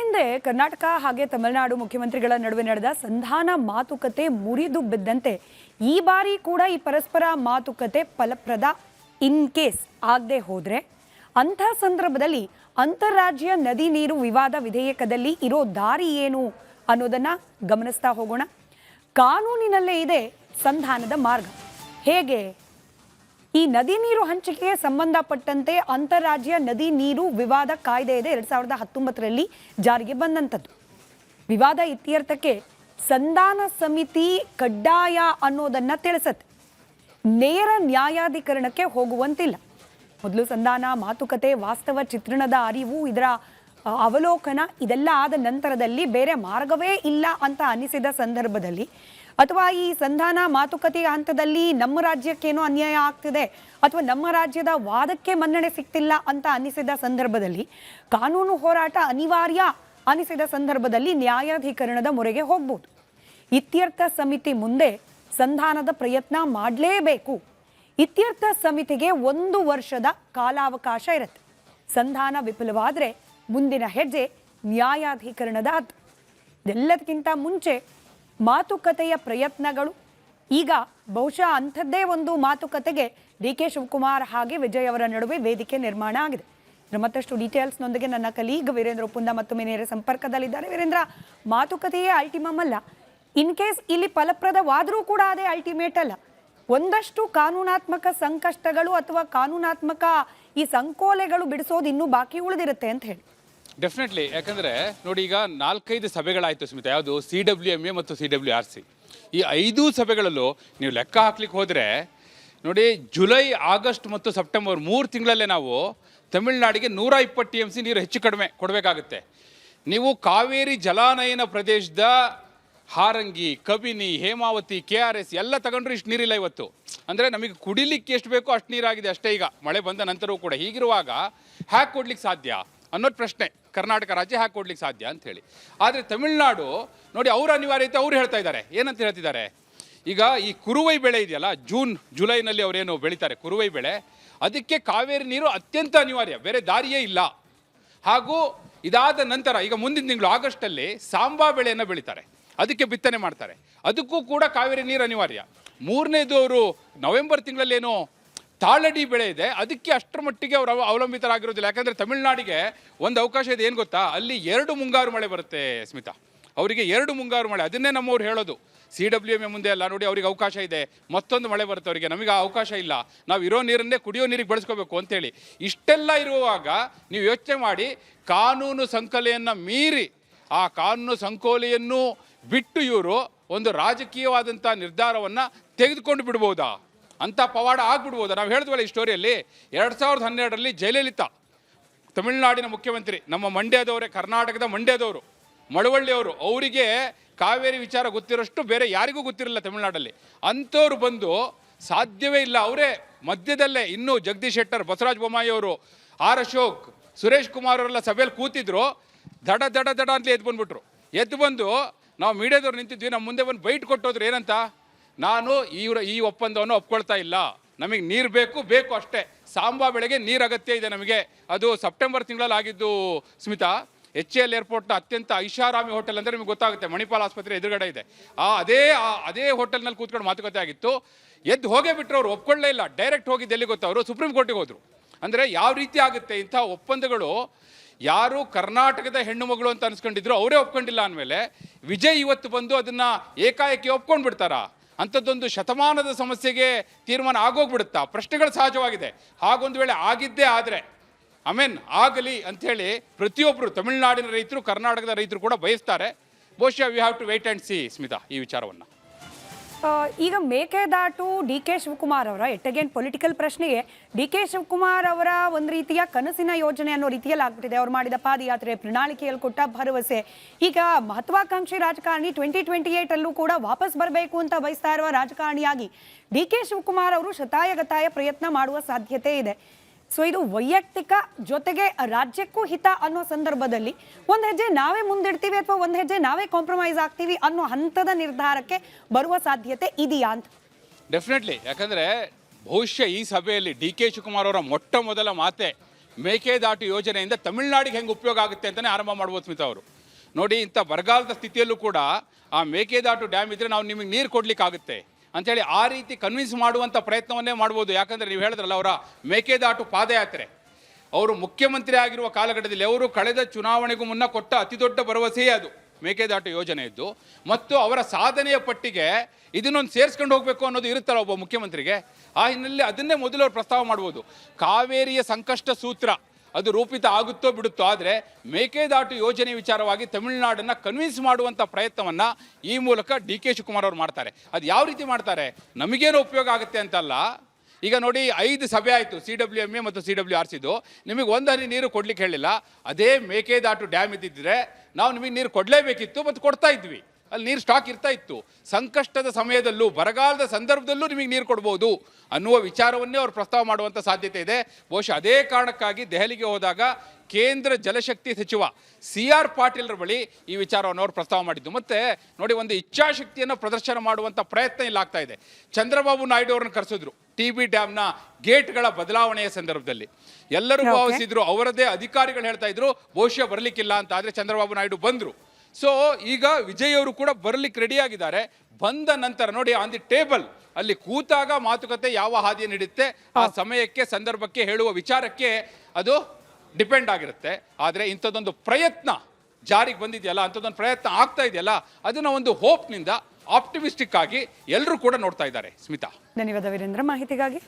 ಹಿಂದೆ ಕರ್ನಾಟಕ ಹಾಗೆ ತಮಿಳುನಾಡು ಮುಖ್ಯಮಂತ್ರಿಗಳ ನಡುವೆ ನಡೆದ ಸಂಧಾನ ಮಾತುಕತೆ ಮುರಿದು ಬಿದ್ದಂತೆ ಈ ಬಾರಿ ಕೂಡ ಈ ಪರಸ್ಪರ ಮಾತುಕತೆ ಫಲಪ್ರದ ಇನ್ ಕೇಸ್ ಆಗದೆ ಹೋದ್ರೆ ಅಂಥ ಸಂದರ್ಭದಲ್ಲಿ ಅಂತಾರಾಜ್ಯ ನದಿ ನೀರು ವಿವಾದ ವಿಧೇಯಕದಲ್ಲಿ ಇರೋ ದಾರಿ ಏನು ಅನ್ನೋದನ್ನ ಗಮನಿಸ್ತಾ ಹೋಗೋಣ. ಕಾನೂನಿನಲ್ಲೇ ಇದೆ ಸಂಧಾನದ ಮಾರ್ಗ. ಹೇಗೆ? ಈ ನದಿ ನೀರು ಹಂಚಿಕೆಗೆ ಸಂಬಂಧಪಟ್ಟಂತೆ ಅಂತಾರಾಜ್ಯ ನದಿ ನೀರು ವಿವಾದ ಕಾಯ್ದೆ ಇದೆ 2019ರಲ್ಲಿ ಜಾರಿಗೆ ಬಂದಂಥದ್ದು. ವಿವಾದ ಇತ್ಯರ್ಥಕ್ಕೆ ಸಂಧಾನ ಸಮಿತಿ ಕಡ್ಡಾಯ ಅನ್ನೋದನ್ನ ತಿಳಿಸುತ್ತೆ. ನೇರ ನ್ಯಾಯಾಧಿಕರಣಕ್ಕೆ ಹೋಗುವಂತಿಲ್ಲ. ಮೊದಲು ಸಂಧಾನ ಮಾತುಕತೆ ವಾಸ್ತವ ಚಿತ್ರಣದ ಅರಿವು ಇದರ ಅವಲೋಕನ ಇದೆಲ್ಲ ಆದ ನಂತರದಲ್ಲಿ ಬೇರೆ ಮಾರ್ಗವೇ ಇಲ್ಲ ಅಂತ ಅನಿಸಿದ ಸಂದರ್ಭದಲ್ಲಿ ಅಥವಾ ಈ ಸಂಧಾನ ಮಾತುಕತೆಯ ಹಂತದಲ್ಲಿ ನಮ್ಮ ರಾಜ್ಯಕ್ಕೇನೋ ಅನ್ಯಾಯ ಆಗ್ತಿದೆ ಅಥವಾ ನಮ್ಮ ರಾಜ್ಯದ ವಾದಕ್ಕೆ ಮನ್ನಣೆ ಸಿಗ್ತಿಲ್ಲ ಅಂತ ಅನಿಸಿದ ಸಂದರ್ಭದಲ್ಲಿ ಕಾನೂನು ಹೋರಾಟ ಅನಿವಾರ್ಯ ಅನಿಸಿದ ಸಂದರ್ಭದಲ್ಲಿ ನ್ಯಾಯಾಧಿಕರಣದ ಮೊರೆಗೆ ಹೋಗ್ಬೋದು. ಇತ್ಯರ್ಥ ಸಮಿತಿ ಮುಂದೆ ಸಂಧಾನದ ಪ್ರಯತ್ನ ಮಾಡಲೇಬೇಕು. ಇತ್ಯರ್ಥ ಸಮಿತಿಗೆ 1 ವರ್ಷದ ಕಾಲಾವಕಾಶ ಇರುತ್ತೆ. ಸಂಧಾನ ವಿಫಲವಾದರೆ ಮುಂದಿನ ಹೆಜ್ಜೆ ನ್ಯಾಯಾಧಿಕರಣದ ಹತ್ತು. ಇದೆಲ್ಲದಕ್ಕಿಂತ ಮುಂಚೆ ಮಾತುಕತೆಯ ಪ್ರಯತ್ನಗಳು ಈಗ ಬಹುಶಃ ಅಂಥದ್ದೇ ಒಂದು ಮಾತುಕತೆಗೆ ಡಿ.ಕೆ. ಶಿವಕುಮಾರ್ ಹಾಗೆ ವಿಜಯ್ ಅವರ ನಡುವೆ ವೇದಿಕೆ ನಿರ್ಮಾಣ ಆಗಿದೆ. ಮತ್ತಷ್ಟು ಡೀಟೇಲ್ಸ್ನೊಂದಿಗೆ ನನ್ನ ಕಲೀಗ್ ವೀರೇಂದ್ರ ಒಪ್ಪುಂದ ಮತ್ತೊಮ್ಮೆ ನೇರ ಸಂಪರ್ಕದಲ್ಲಿದ್ದಾರೆ. ವೀರೇಂದ್ರ, ಮಾತುಕತೆಯೇ ಅಲ್ಟಿಮಮ್ ಅಲ್ಲ. ಇನ್ ಕೇಸ್ ಇಲ್ಲಿ ಫಲಪ್ರದವಾದರೂ ಕೂಡ ಅದೇ ಅಲ್ಟಿಮೇಟ್ ಅಲ್ಲ. ಒಂದಷ್ಟು ಕಾನೂನಾತ್ಮಕ ಸಂಕಷ್ಟಗಳು ಅಥವಾ ಕಾನೂನಾತ್ಮಕ ಈ ಸಂಕೋಲೆಗಳು ಬಿಡಿಸೋದು ಇನ್ನೂ ಬಾಕಿ ಉಳಿದಿರುತ್ತೆ ಅಂತ ಹೇಳಿ. ಡೆಫಿನೆಟ್ಲಿ. ಯಾಕಂದರೆ ನೋಡಿ, ಈಗ 4-5 ಸಭೆಗಳಾಯಿತು ಸ್ಮಿತಾ. ಯಾವುದು CWMA ಮತ್ತು CWRC. ಈ 5 ಸಭೆಗಳಲ್ಲೂ ನೀವು ಲೆಕ್ಕ ಹಾಕ್ಲಿಕ್ಕೆ ಹೋದರೆ ನೋಡಿ, ಜುಲೈ, ಆಗಸ್ಟ್ ಮತ್ತು ಸೆಪ್ಟೆಂಬರ್ 3 ತಿಂಗಳಲ್ಲೇ ನಾವು ತಮಿಳುನಾಡಿಗೆ 120 TMC ನೀರು ಹೆಚ್ಚು ಕಡಿಮೆ ಕೊಡಬೇಕಾಗುತ್ತೆ. ನೀವು ಕಾವೇರಿ ಜಲಾನಯನ ಪ್ರದೇಶದ ಹಾರಂಗಿ, ಕಬಿನಿ, ಹೇಮಾವತಿ, KRS ಎಲ್ಲ ತಗೊಂಡ್ರು ಇಷ್ಟು ನೀರಿಲ್ಲ ಇವತ್ತು. ಅಂದರೆ ನಮಗೆ ಕುಡಿಲಿಕ್ಕೆ ಎಷ್ಟು ಬೇಕೋ ಅಷ್ಟು ನೀರಾಗಿದೆ ಅಷ್ಟೇ. ಈಗ ಮಳೆ ಬಂದ ನಂತರವೂ ಕೂಡ ಹೀಗಿರುವಾಗ ಹ್ಯಾಕ್ ಕೊಡ್ಲಿಕ್ಕೆ ಸಾಧ್ಯ ಅನ್ನೋದು ಪ್ರಶ್ನೆ. ಕರ್ನಾಟಕ ರಾಜ್ಯ ಹ್ಯಾಕ್ ಕೊಡ್ಲಿಕ್ಕೆ ಸಾಧ್ಯ ಅಂಥೇಳಿ. ಆದರೆ ತಮಿಳುನಾಡು ನೋಡಿ, ಅವರ ಅನಿವಾರ್ಯತೆ ಅವ್ರು ಹೇಳ್ತಾ ಇದ್ದಾರೆ. ಏನಂತ ಹೇಳ್ತಿದ್ದಾರೆ? ಈಗ ಈ ಕುರುವೈ ಬೆಳೆ ಇದೆಯಲ್ಲ, ಜುಲೈನಲ್ಲಿ ಅವರೇನು ಬೆಳೀತಾರೆ ಕುರುವೈ ಬೆಳೆ, ಅದಕ್ಕೆ ಕಾವೇರಿ ನೀರು ಅತ್ಯಂತ ಅನಿವಾರ್ಯ, ಬೇರೆ ದಾರಿಯೇ ಇಲ್ಲ. ಹಾಗೂ ಇದಾದ ನಂತರ ಈಗ ಮುಂದಿನ ತಿಂಗಳು ಆಗಸ್ಟಲ್ಲಿ ಸಾಂಬಾ ಬೆಳೆಯನ್ನು ಬೆಳೀತಾರೆ, ಅದಕ್ಕೆ ಬಿತ್ತನೆ ಮಾಡ್ತಾರೆ, ಅದಕ್ಕೂ ಕೂಡ ಕಾವೇರಿ ನೀರು ಅನಿವಾರ್ಯ. 3ನೇದು ಅವರು ನವೆಂಬರ್ ತಿಂಗಳಲ್ಲೇನೋ ತಾಳಡಿ ಬೆಳೆ ಇದೆ, ಅದಕ್ಕೆ ಅಷ್ಟರ ಮಟ್ಟಿಗೆ ಅವರು ಅವಲಂಬಿತರಾಗಿರೋದಿಲ್ಲ. ಯಾಕಂದರೆ ತಮಿಳುನಾಡಿಗೆ ಒಂದು ಅವಕಾಶ ಇದೆ, ಏನು ಗೊತ್ತಾ? ಅಲ್ಲಿ 2 ಮುಂಗಾರು ಮಳೆ ಬರುತ್ತೆ ಸ್ಮಿತಾ. ಅವರಿಗೆ 2 ಮುಂಗಾರು ಮಳೆ. ಅದನ್ನೇ ನಮ್ಮವ್ರು ಹೇಳೋದು. CWMA ಮುಂದೆ ಅಲ್ಲ ನೋಡಿ, ಅವ್ರಿಗೆ ಅವಕಾಶ ಇದೆ, ಮತ್ತೊಂದು ಮಳೆ ಬರುತ್ತೆ ಅವರಿಗೆ, ನಮಗೆ ಆ ಅವಕಾಶ ಇಲ್ಲ, ನಾವು ಇರೋ ನೀರನ್ನೇ ಕುಡಿಯೋ ನೀರಿಗೆ ಬಳಸ್ಕೋಬೇಕು ಅಂತೇಳಿ. ಇಷ್ಟೆಲ್ಲ ಇರುವಾಗ ನೀವು ಯೋಚನೆ ಮಾಡಿ, ಕಾನೂನು ಸಂಕಲೆಯನ್ನು ಮೀರಿ ಆ ಕಾನೂನು ಸಂಕೋಲೆಯನ್ನು ಬಿಟ್ಟು ಇವರು ಒಂದು ರಾಜಕೀಯವಾದಂಥ ನಿರ್ಧಾರವನ್ನು ತೆಗೆದುಕೊಂಡು ಬಿಡ್ಬೋದಾ? ಅಂಥ ಪವಾಡ ಆಗಿಬಿಡ್ಬೋದಾ? ನಾವು ಹೇಳಿದ್ವಲ್ಲ ಈ ಸ್ಟೋರಿಯಲ್ಲಿ, 2012ರಲ್ಲಿ ಜಯಲಲಿತಾ ತಮಿಳುನಾಡಿನ ಮುಖ್ಯಮಂತ್ರಿ, ನಮ್ಮ ಮಂಡ್ಯದವರೇ, ಕರ್ನಾಟಕದ ಮಂಡ್ಯದವರು, ಮಳವಳ್ಳಿಯವರು, ಅವರಿಗೆ ಕಾವೇರಿ ವಿಚಾರ ಗೊತ್ತಿರೋಷ್ಟು ಬೇರೆ ಯಾರಿಗೂ ಗೊತ್ತಿರಲಿಲ್ಲ ತಮಿಳುನಾಡಲ್ಲಿ. ಅಂಥವ್ರು ಬಂದು ಸಾಧ್ಯವೇ ಇಲ್ಲ, ಅವರೇ ಮಧ್ಯದಲ್ಲೇ ಇನ್ನೂ ಜಗದೀಶ್ ಶೆಟ್ಟರ್, ಬಸವರಾಜ ಬೊಮ್ಮಾಯಿ ಅವರು, ಆರ್ ಅಶೋಕ್, ಸುರೇಶ್ ಕುಮಾರ್ ಅವರೆಲ್ಲ ಸಭೆಯಲ್ಲಿ ಕೂತಿದ್ರು. ದಡ ದಡ ದಡ ಅಂತ ಎದ್ದು ಬಂದ್ಬಿಟ್ರು. ಎದ್ದು ಬಂದು ನಾವು ಮೀಡಿಯಾದವ್ರು ನಿಂತಿದ್ವಿ, ನಮ್ಮ ಮುಂದೆ ಬಂದು ಬೈಟ್ ಕೊಟ್ಟೋದ್ರು. ಏನಂತ? ನಾನು ಈ ಒಪ್ಪಂದವನ್ನು ಒಪ್ಕೊಳ್ತಾ ಇಲ್ಲ, ನಮಗೆ ನೀರು ಬೇಕು ಅಷ್ಟೇ, ಸಾಂಬಾ ಬೆಳೆಗೆ ನೀರು ಅಗತ್ಯ ಇದೆ ನಮಗೆ. ಅದು ಸೆಪ್ಟೆಂಬರ್ ತಿಂಗಳಲ್ಲಿ ಆಗಿದ್ದು ಸ್ಮಿತಾ. HAL ಏರ್ಪೋರ್ಟ್ನ ಅತ್ಯಂತ ಐಷಾರಾಮಿ ಹೋಟೆಲ್ ಅಂದರೆ ನಿಮಗೆ ಗೊತ್ತಾಗುತ್ತೆ, ಮಣಿಪಾಲ್ ಆಸ್ಪತ್ರೆ ಎದುರುಗಡೆ ಇದೆ. ಅದೇ ಹೋಟೆಲ್ನಲ್ಲಿ ಕೂತ್ಕೊಂಡು ಮಾತುಕತೆ ಆಗಿತ್ತು. ಎದ್ದು ಹೋಗೇ ಬಿಟ್ಟರು, ಅವರು ಒಪ್ಕೊಳ್ಳೇ ಇಲ್ಲ. ಡೈರೆಕ್ಟ್ ಹೋಗಿದ್ದು ಎಲ್ಲಿ ಗೊತ್ತಾ? ಅವರು ಸುಪ್ರೀಂ ಕೋರ್ಟಿಗೆ ಹೋದರು. ಅಂದರೆ ಯಾವ ರೀತಿ ಆಗುತ್ತೆ ಇಂಥ ಒಪ್ಪಂದಗಳು? ಯಾರು ಕರ್ನಾಟಕದ ಹೆಣ್ಣು ಮಗಳು ಅಂತ ಅನ್ಸ್ಕೊಂಡಿದ್ರು ಅವರೇ ಒಪ್ಕೊಂಡಿಲ್ಲ ಅಂದಮೇಲೆ ವಿಜಯ್ ಇವತ್ತು ಬಂದು ಅದನ್ನು ಏಕಾಏಕಿ ಒಪ್ಕೊಂಡು ಬಿಡ್ತಾರಾ? ಅಂಥದ್ದೊಂದು ಶತಮಾನದ ಸಮಸ್ಯೆಗೆ ತೀರ್ಮಾನ ಆಗೋಗ್ಬಿಡುತ್ತಾ? ಪ್ರಶ್ನೆಗಳು ಸಹಜವಾಗಿದೆ. ಹಾಗೊಂದು ವೇಳೆ ಆಗಿದ್ದೇ ಆದರೆ ಆಗಲಿ ಅಂಥೇಳಿ ಪ್ರತಿಯೊಬ್ಬರು ತಮಿಳುನಾಡಿನ ರೈತರು, ಕರ್ನಾಟಕದ ರೈತರು ಕೂಡ ಬಯಸ್ತಾರೆ. ಬಹುಶಃ we have to wait and see Smita ಈ ವಿಚಾರವನ್ನು. ಈಗ ಮೇಕೆದಾಟು ಡಿ.ಕೆ. ಶಿವಕುಮಾರ್ ಅವರ ಎಟ್ಟಗೇನ್ ಪೊಲಿಟಿಕಲ್ ಪ್ರಶ್ನೆಗೆ ಡಿ.ಕೆ. ಶಿವಕುಮಾರ್ ಅವರ ಒಂದು ರೀತಿಯ ಕನಸಿನ ಯೋಜನೆ ಅನ್ನೋ ರೀತಿಯಲ್ಲಿ ಆಗ್ಬಿಟ್ಟಿದೆ. ಅವ್ರು ಮಾಡಿದ ಪಾದಯಾತ್ರೆ, ಪ್ರಣಾಳಿಕೆಯಲ್ಲಿ ಕೊಟ್ಟ ಭರವಸೆ, ಈಗ ಮಹತ್ವಾಕಾಂಕ್ಷಿ ರಾಜಕಾರಣಿ 2028 ಕೂಡ ವಾಪಸ್ ಬರಬೇಕು ಅಂತ ಬಯಸ್ತಾ ಇರುವ ರಾಜಕಾರಣಿಯಾಗಿ ಡಿ.ಕೆ. ಶಿವಕುಮಾರ್ ಅವರು ಶತಾಯಗತಾಯ ಪ್ರಯತ್ನ ಮಾಡುವ ಸಾಧ್ಯತೆ ಇದೆ. ಸೊ ಇದು ವೈಯಕ್ತಿಕ ಜೊತೆಗೆ ರಾಜ್ಯಕ್ಕೂ ಹಿತ ಅನ್ನೋ ಸಂದರ್ಭದಲ್ಲಿ ಒಂದು ಹೆಜ್ಜೆ ನಾವೇ ಮುಂದಿಡ್ತೀವಿ ಅಥವಾ ಒಂದು ಹೆಜ್ಜೆ ನಾವೇ ಕಾಂಪ್ರಮೈಸ್ ಆಗ್ತೀವಿ ಅನ್ನೋ ಹಂತದ ನಿರ್ಧಾರಕ್ಕೆ ಬರುವ ಸಾಧ್ಯತೆ ಇದೆಯಾ ಅಂತ? ಡೆಫಿನೆಟ್ಲಿ. ಯಾಕಂದರೆ ಬಹುಶಃ ಈ ಸಭೆಯಲ್ಲಿ ಡಿ.ಕೆ. ಶಿವಕುಮಾರ್ ಅವರ ಮೊಟ್ಟ ಮೊದಲ ಮಾತೆ ಮೇಕೆದಾಟು ಯೋಜನೆಯಿಂದ ತಮಿಳುನಾಡಿಗೆ ಹೆಂಗೆ ಉಪಯೋಗ ಆಗುತ್ತೆ ಅಂತಲೇ ಆರಂಭ ಮಾಡ್ಬೋದು ಸ್ಮಿತಾ ಅವರು. ನೋಡಿ ಇಂಥ ಬರಗಾಲದ ಸ್ಥಿತಿಯಲ್ಲೂ ಕೂಡ ಆ ಮೇಕೆದಾಟು ಡ್ಯಾಮ್ ಇದ್ದರೆ ನಾವು ನಿಮಗೆ ನೀರು ಕೊಡಲಿಕ್ಕಾಗುತ್ತೆ ಅಂಥೇಳಿ ಆ ರೀತಿ ಕನ್ವಿನ್ಸ್ ಮಾಡುವಂಥ ಪ್ರಯತ್ನವನ್ನೇ ಮಾಡ್ಬೋದು. ಯಾಕಂದರೆ ನೀವು ಹೇಳಿದ್ರಲ್ಲ ಅವರ ಮೇಕೆದಾಟು ಪಾದಯಾತ್ರೆ, ಅವರು ಮುಖ್ಯಮಂತ್ರಿ ಆಗಿರುವ ಕಾಲಘಟ್ಟದಲ್ಲಿ ಅವರು ಕಳೆದ ಚುನಾವಣೆಗೂ ಮುನ್ನ ಕೊಟ್ಟ ಅತಿ ದೊಡ್ಡ ಭರವಸೆಯೇ ಅದು ಮೇಕೆದಾಟು ಯೋಜನೆ ಇದ್ದು, ಮತ್ತು ಅವರ ಸಾಧನೆಯ ಪಟ್ಟಿಗೆ ಇದನ್ನೊಂದು ಸೇರಿಸ್ಕೊಂಡು ಹೋಗಬೇಕು ಅನ್ನೋದು ಇರುತ್ತಲ್ಲ ಒಬ್ಬ ಮುಖ್ಯಮಂತ್ರಿಗೆ. ಆ ಹಿನ್ನೆಲೆಯಲ್ಲಿ ಅದನ್ನೇ ಮೊದಲು ಅವರು ಪ್ರಸ್ತಾವ ಮಾಡ್ಬೋದು. ಕಾವೇರಿಯ ಸಂಕಷ್ಟ ಸೂತ್ರ ಅದು ರೂಪಿತ ಆಗುತ್ತೋ ಬಿಡುತ್ತೋ, ಆದರೆ ಮೇಕೆದಾಟು ಯೋಜನೆ ವಿಚಾರವಾಗಿ ತಮಿಳುನಾಡನ್ನು ಕನ್ವಿನ್ಸ್ ಮಾಡುವಂಥ ಪ್ರಯತ್ನವನ್ನು ಈ ಮೂಲಕ DK ಶಿವಕುಮಾರ್ ಅವರು ಮಾಡ್ತಾರೆ. ಅದು ಯಾವ ರೀತಿ ಮಾಡ್ತಾರೆ, ನಮಗೇನು ಉಪಯೋಗ ಆಗುತ್ತೆ ಅಂತಲ್ಲ. ಈಗ ನೋಡಿ 5 ಸಭೆ ಆಯಿತು CWMA ಮತ್ತು CWRCದು, ನಿಮಗೆ ಒಂದು ಹನಿ ನೀರು ಕೊಡ್ಲಿಕ್ಕೆ ಹೇಳಿಲ್ಲ. ಅದೇ ಮೇಕೆದಾಟು ಡ್ಯಾಮ್ ಇದ್ದಿದ್ರೆ ನಾವು ನಿಮಗೆ ನೀರು ಕೊಡಲೇಬೇಕಿತ್ತು ಮತ್ತು ಕೊಡ್ತಾ ಇದ್ವಿ, ಅಲ್ಲಿ ನೀರು ಸ್ಟಾಕ್ ಇರ್ತಾ ಇತ್ತು. ಸಂಕಷ್ಟದ ಸಮಯದಲ್ಲೂ ಬರಗಾಲದ ಸಂದರ್ಭದಲ್ಲೂ ನಿಮಗೆ ನೀರು ಕೊಡ್ಬೋದು ಅನ್ನುವ ವಿಚಾರವನ್ನೇ ಅವರು ಪ್ರಸ್ತಾವ ಮಾಡುವಂಥ ಸಾಧ್ಯತೆ ಇದೆ. ಬಹುಶಃ ಅದೇ ಕಾರಣಕ್ಕಾಗಿ ದೆಹಲಿಗೆ ಹೋದಾಗ ಕೇಂದ್ರ ಜಲಶಕ್ತಿ ಸಚಿವ CR ಪಾಟೀಲ್ರ ಬಳಿ ಈ ವಿಚಾರವನ್ನು ಅವರು ಪ್ರಸ್ತಾವ ಮಾಡಿದ್ದು. ಮತ್ತು ನೋಡಿ, ಒಂದು ಇಚ್ಛಾಶಕ್ತಿಯನ್ನು ಪ್ರದರ್ಶನ ಮಾಡುವಂಥ ಪ್ರಯತ್ನ ಇಲ್ಲಿ ಆಗ್ತಾ ಇದೆ. ಚಂದ್ರಬಾಬು ನಾಯ್ಡು ಅವರನ್ನು ಕರೆಸಿದ್ರು TB ಡ್ಯಾಮ್ನ ಗೇಟ್ಗಳ ಬದಲಾವಣೆಯ ಸಂದರ್ಭದಲ್ಲಿ. ಎಲ್ಲರೂ ಭಾವಿಸಿದ್ರು, ಅವರದೇ ಅಧಿಕಾರಿಗಳು ಹೇಳ್ತಾ ಇದ್ರು ಬಹುಶಃ ಬರಲಿಕ್ಕಿಲ್ಲ ಅಂತ. ಆದರೆ ಚಂದ್ರಬಾಬು ನಾಯ್ಡು ಬಂದರು. ಸೊ ಈಗ ವಿಜಯ್ ಅವರು ಕೂಡ ಬರಲಿಕ್ಕೆ ರೆಡಿಯಾಗಿದ್ದಾರೆ. ಬಂದ ನಂತರ ನೋಡಿ, ಆನ್ ದಿ ಟೇಬಲ್ ಅಲ್ಲಿ ಕೂತಾಗ ಮಾತುಕತೆ ಯಾವ ಹಾದಿಯನ್ನು ಹಿಡಿಯುತ್ತೆ ಆ ಸಮಯಕ್ಕೆ ಸಂದರ್ಭಕ್ಕೆ ಹೇಳುವ ವಿಚಾರಕ್ಕೆ ಅದು ಡಿಪೆಂಡ್ ಆಗಿರುತ್ತೆ. ಆದರೆ ಇಂಥದ್ದೊಂದು ಪ್ರಯತ್ನ ಜಾರಿಗೆ ಬಂದಿದೆಯಲ್ಲ, ಅಂಥದ್ದೊಂದು ಪ್ರಯತ್ನ ಆಗ್ತಾ ಇದೆಯಲ್ಲ, ಅದನ್ನು ಒಂದು ಹೋಪ್ನಿಂದ ಆಪ್ಟಿಮಿಸ್ಟಿಕ್ ಆಗಿ ಎಲ್ಲರೂ ಕೂಡ ನೋಡ್ತಾ ಇದ್ದಾರೆ. ಸ್ಮಿತಾ, ಧನ್ಯವಾದ ವೀರೇಂದ್ರ ಮಾಹಿತಿಗಾಗಿ.